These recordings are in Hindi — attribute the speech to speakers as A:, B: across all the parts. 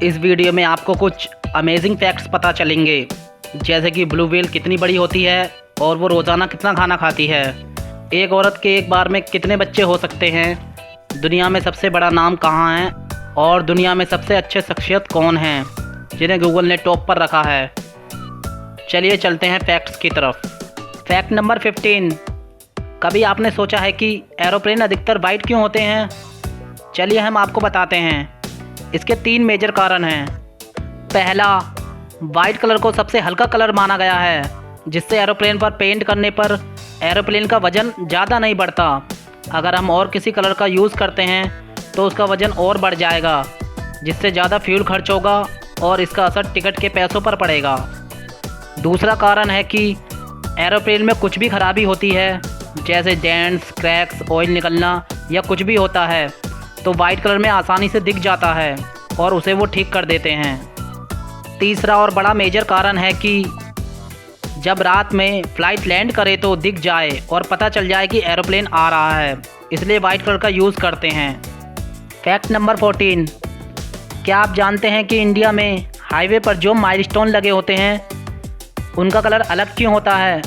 A: इस वीडियो में आपको कुछ अमेजिंग फैक्ट्स पता चलेंगे, जैसे कि ब्लू व्हेल कितनी बड़ी होती है और वो रोज़ाना कितना खाना खाती है। एक औरत के एक बार में कितने बच्चे हो सकते हैं, दुनिया में सबसे बड़ा नाम कहाँ है और दुनिया में सबसे अच्छे शख्सियत कौन हैं जिन्हें गूगल ने टॉप पर रखा है। चलिए चलते हैं फैक्ट्स की तरफ। Fact number 15। कभी आपने सोचा है कि एरोप्लेन अधिकतर वाइट क्यों होते हैं? चलिए हम आपको बताते हैं। इसके 3 मेजर कारण हैं। पहला, वाइट कलर को सबसे हल्का कलर माना गया है, जिससे एरोप्लेन पर पेंट करने पर एरोप्लेन का वज़न ज़्यादा नहीं बढ़ता। अगर हम और किसी कलर का यूज़ करते हैं तो उसका वज़न और बढ़ जाएगा, जिससे ज़्यादा फ्यूल खर्च होगा और इसका असर टिकट के पैसों पर पड़ेगा। दूसरा कारण है कि एरोप्लेन में कुछ भी खराबी होती है, जैसे डेंट्स, क्रैक्स, ऑयल निकलना या कुछ भी होता है, तो वाइट कलर में आसानी से दिख जाता है और उसे वो ठीक कर देते हैं। तीसरा और बड़ा मेजर कारण है कि जब रात में फ़्लाइट लैंड करे तो दिख जाए और पता चल जाए कि एरोप्लेन आ रहा है, इसलिए वाइट कलर का यूज़ करते हैं। Fact number 14। क्या आप जानते हैं कि इंडिया में हाईवे पर जो माइलस्टोन लगे होते हैं उनका कलर अलग क्यों होता है?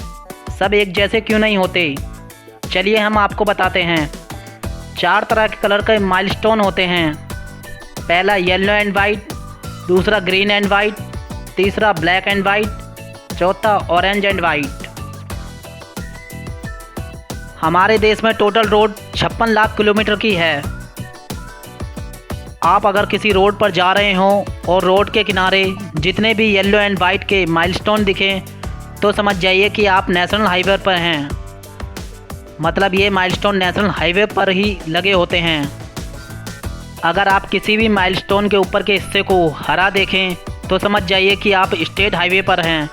A: सब एक जैसे क्यों नहीं होते? चलिए हम आपको बताते हैं। 4 तरह के कलर के माइलस्टोन होते हैं। पहला येलो एंड वाइट, दूसरा ग्रीन एंड वाइट, तीसरा ब्लैक एंड वाइट, चौथा ऑरेंज एंड वाइट। हमारे देश में टोटल रोड 56 लाख किलोमीटर की है। आप अगर किसी रोड पर जा रहे हों और रोड के किनारे जितने भी येलो एंड वाइट के माइलस्टोन दिखें तो समझ जाइए कि आप नेशनल हाईवे पर हैं। मतलब ये माइलस्टोन नेशनल हाईवे पर ही लगे होते हैं। अगर आप किसी भी माइलस्टोन के ऊपर के हिस्से को हरा देखें तो समझ जाइए कि आप स्टेट हाईवे पर हैं।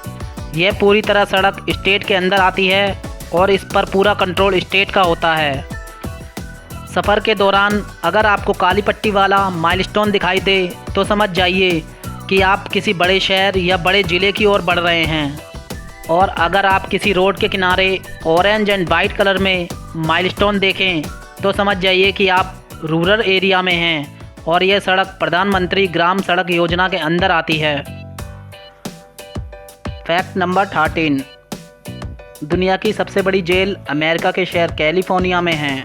A: यह पूरी तरह सड़क स्टेट के अंदर आती है और इस पर पूरा कंट्रोल स्टेट का होता है। सफ़र के दौरान अगर आपको काली पट्टी वाला माइलस्टोन दिखाई दे तो समझ जाइए कि आप किसी बड़े शहर या बड़े ज़िले की ओर बढ़ रहे हैं। और अगर आप किसी रोड के किनारे ऑरेंज एंड वाइट कलर में माइलस्टोन देखें तो समझ जाइए कि आप रूरल एरिया में हैं और यह सड़क प्रधानमंत्री ग्राम सड़क योजना के अंदर आती है। Fact number 13। दुनिया की सबसे बड़ी जेल अमेरिका के शहर कैलिफोर्निया में है।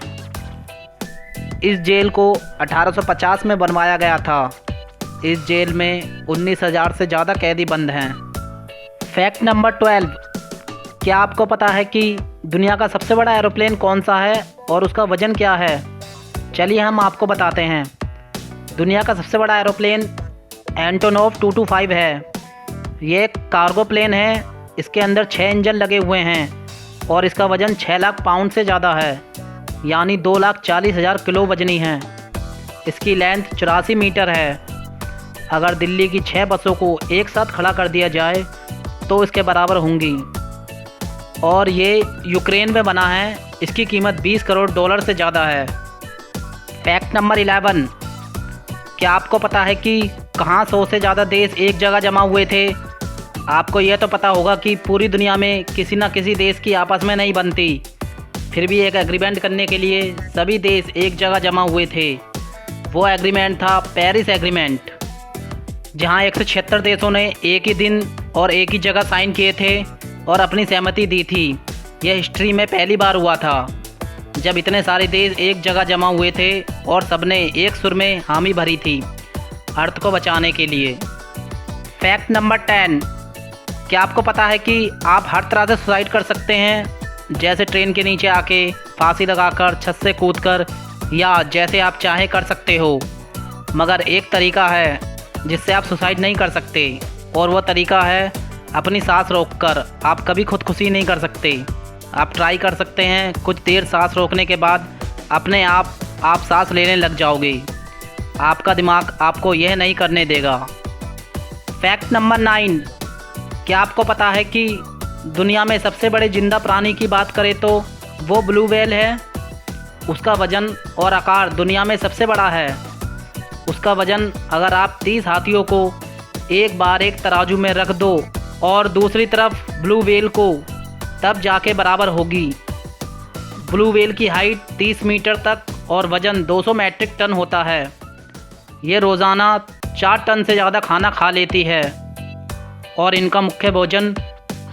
A: इस जेल को 1850 में बनवाया गया था। इस जेल में 19,000 से ज़्यादा कैदी बंद हैं। Fact number 12। क्या आपको पता है कि दुनिया का सबसे बड़ा एरोप्लेन कौन सा है और उसका वज़न क्या है? चलिए हम आपको बताते हैं। दुनिया का सबसे बड़ा एरोप्लेन एंटोनोव 225 है। ये एक कार्गो प्लेन है। इसके अंदर 6 इंजन लगे हुए हैं और इसका वज़न 6 लाख पाउंड से ज़्यादा है, यानी 2,40,000 किलो वजनी है। इसकी लेंथ 84 मीटर है। अगर दिल्ली की 6 बसों को एक साथ खड़ा कर दिया जाए तो इसके बराबर होंगी। और ये यूक्रेन में बना है। इसकी कीमत $20 करोड़ से ज़्यादा है। Fact number 11। क्या आपको पता है कि कहाँ 100 से ज़्यादा देश एक जगह जमा हुए थे? आपको यह तो पता होगा कि पूरी दुनिया में किसी न किसी देश की आपस में नहीं बनती, फिर भी एक एग्रीमेंट करने के लिए सभी देश एक जगह जमा हुए थे। वो एग्रीमेंट था पेरिस एग्रीमेंट, जहाँ 176 देशों ने एक ही दिन और एक ही जगह साइन किए थे और अपनी सहमति दी थी। यह हिस्ट्री में पहली बार हुआ था जब इतने सारे देश एक जगह जमा हुए थे और सबने एक सुर में हामी भरी थी अर्थ को बचाने के लिए। Fact number 10। क्या आपको पता है कि आप हर तरह से सुसाइड कर सकते हैं, जैसे ट्रेन के नीचे आके, फांसी लगाकर, छत से कूदकर, या जैसे आप चाहे कर सकते हो। मगर एक तरीका है जिससे आप सुसाइड नहीं कर सकते और वह तरीका है अपनी सांस रोककर। आप कभी खुदकुशी नहीं कर सकते। आप ट्राई कर सकते हैं, कुछ देर सांस रोकने के बाद अपने आप सांस लेने लग जाओगे। आपका दिमाग आपको यह नहीं करने देगा। Fact number 9। क्या आपको पता है कि दुनिया में सबसे बड़े जिंदा प्राणी की बात करें तो वो ब्लू व्हेल है। उसका वज़न और आकार दुनिया में सबसे बड़ा है। उसका वज़न अगर आप 30 हाथियों को एक बार एक तराजू में रख दो और दूसरी तरफ ब्लू व्हेल को, तब जाके बराबर होगी। ब्लू व्हेल की हाइट 30 मीटर तक और वज़न 200 मैट्रिक टन होता है। ये रोज़ाना 4 टन से ज़्यादा खाना खा लेती है और इनका मुख्य भोजन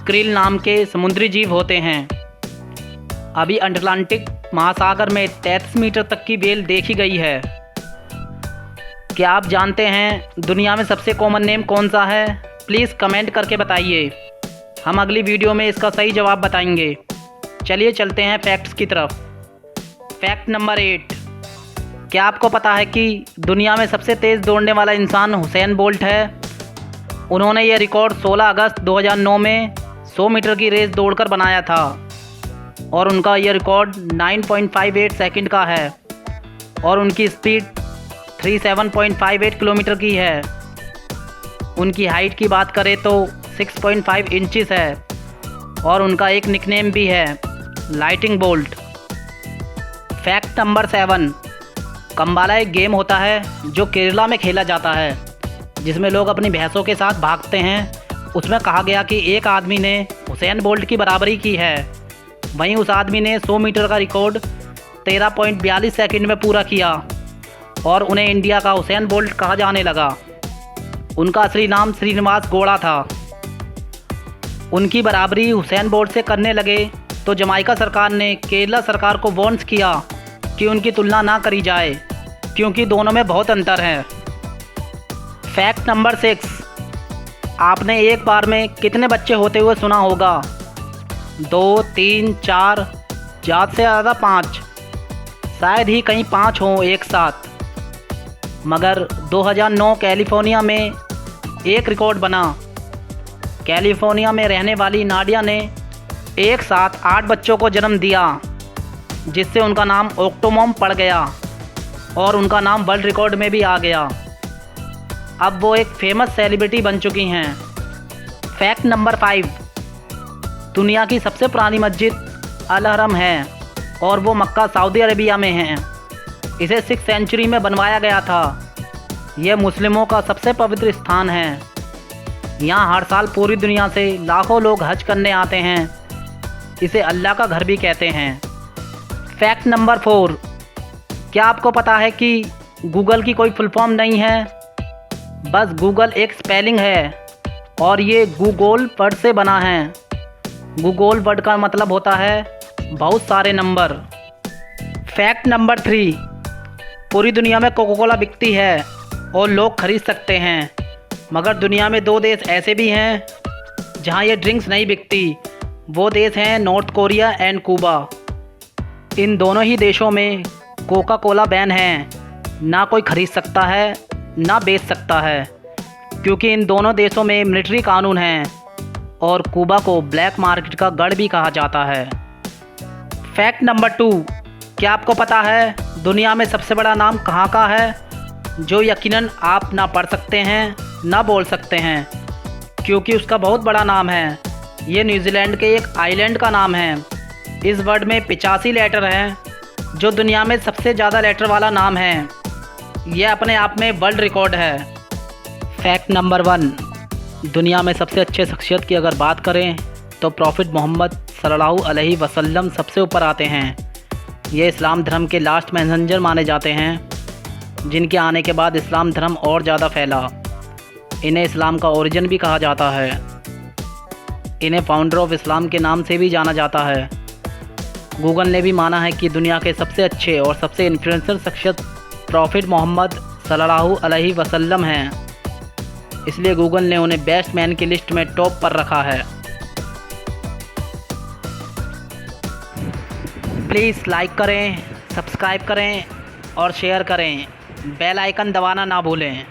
A: क्रिल नाम के समुद्री जीव होते हैं। अभी अटलांटिक महासागर में 33 मीटर तक की व्हेल देखी गई है। क्या आप जानते हैं दुनिया में सबसे कॉमन नेम कौन सा है? प्लीज़ कमेंट करके बताइए। हम अगली वीडियो में इसका सही जवाब बताएंगे। चलिए चलते हैं फैक्ट्स की तरफ। फैक्ट नंबर 8, क्या आपको पता है कि दुनिया में सबसे तेज़ दौड़ने वाला इंसान हुसैन बोल्ट है? उन्होंने ये रिकॉर्ड 16 अगस्त 2009 में 100 मीटर की रेस दौड़कर बनाया था और उनका ये रिकॉर्ड 9.58 सेकंड का है और उनकी स्पीड 37.58 किलोमीटर की है। उनकी हाइट की बात करें तो 6.5 इंचेस है और उनका एक निकनेम भी है, lighting bolt. Fact number 7, Kambala एक गेम होता है जो केरला में खेला जाता है, जिसमें लोग अपनी भैंसों के साथ भागते हैं। उसमें कहा गया कि एक आदमी ने हुसैन बोल्ट की बराबरी की है। वहीं उस आदमी ने 100 मीटर का रिकॉर्ड 13.42 सेकंड में पूरा किया और उन्हें इंडिया का हुसैन बोल्ट कहा जाने लगा। उनका असली नाम श्रीनिवास गौड़ा था। उनकी बराबरी हुसैन बोल्ट से करने लगे तो जमाइका सरकार ने केरला सरकार को वार्न किया कि उनकी तुलना ना करी जाए क्योंकि दोनों में बहुत अंतर है। फैक्ट नंबर 6, आपने एक बार में कितने बच्चे होते हुए सुना होगा? 2, 3, 4, ज़्यादा से ज़्यादा 5, शायद ही कहीं 5 हों एक साथ। मगर 2009 कैलिफोर्निया में एक रिकॉर्ड बना। कैलिफोर्निया में रहने वाली नाडिया ने एक साथ 8 बच्चों को जन्म दिया, जिससे उनका नाम ऑक्टोमॉम पड़ गया और उनका नाम वर्ल्ड रिकॉर्ड में भी आ गया। अब वो एक फेमस सेलिब्रिटी बन चुकी हैं। फैक्ट नंबर 5, दुनिया की सबसे पुरानी मस्जिद अल हरम है और वो मक्का सऊदी अरेबिया में है। इसे 6th सेंचुरी में बनवाया गया था। यह मुस्लिमों का सबसे पवित्र स्थान है। यहाँ हर साल पूरी दुनिया से लाखों लोग हज करने आते हैं। इसे अल्लाह का घर भी कहते हैं। फैक्ट नंबर 4, क्या आपको पता है कि गूगल की कोई फुल फॉर्म नहीं है? बस गूगल एक स्पेलिंग है और ये गूगल वर्ड से बना है। गूगल वर्ड का मतलब होता है बहुत सारे नंबर। फैक्ट नंबर 3, पूरी दुनिया में कोका कोला बिकती है और लोग खरीद सकते हैं, मगर दुनिया में 2 देश ऐसे भी हैं जहां ये ड्रिंक्स नहीं बिकती। वो देश हैं नॉर्थ कोरिया एंड क्यूबा। इन दोनों ही देशों में कोका कोला बैन है। ना कोई खरीद सकता है ना बेच सकता है, क्योंकि इन दोनों देशों में मिलिट्री कानून हैं और क्यूबा को ब्लैक मार्केट का गढ़ भी कहा जाता है। फैक्ट नंबर 2, क्या आपको पता है दुनिया में सबसे बड़ा नाम कहाँ का है, जो यकीनन आप ना पढ़ सकते हैं ना बोल सकते हैं, क्योंकि उसका बहुत बड़ा नाम है। ये न्यूजीलैंड के एक आइलैंड का नाम है। इस वर्ड में 85 लेटर हैं, जो दुनिया में सबसे ज़्यादा लेटर वाला नाम है। यह अपने आप में वर्ल्ड रिकॉर्ड है। फैक्ट नंबर 1, दुनिया में सबसे अच्छे शख्सियत की अगर बात करें तो प्रॉफिट मोहम्मद सल्लल्लाहु अलैहि वसल्लम सबसे ऊपर आते हैं। ये इस्लाम धर्म के लास्ट मैसेंजर माने जाते हैं, जिनके आने के बाद इस्लाम धर्म और ज़्यादा फैला। इन्हें इस्लाम का ओरिजिन भी कहा जाता है। इन्हें फाउंडर ऑफ इस्लाम के नाम से भी जाना जाता है। गूगल ने भी माना है कि दुनिया के सबसे अच्छे और सबसे इन्फ्लुएंसर शख्सियत प्रॉफिट मोहम्मद सल्लल्लाहु अलैहि वसल्लम हैं। इसलिए गूगल ने उन्हें बेस्ट मैन की लिस्ट में टॉप पर रखा है। प्लीज़ लाइक करें, सब्सक्राइब करें और शेयर करें। बेल आइकन दबाना ना भूलें।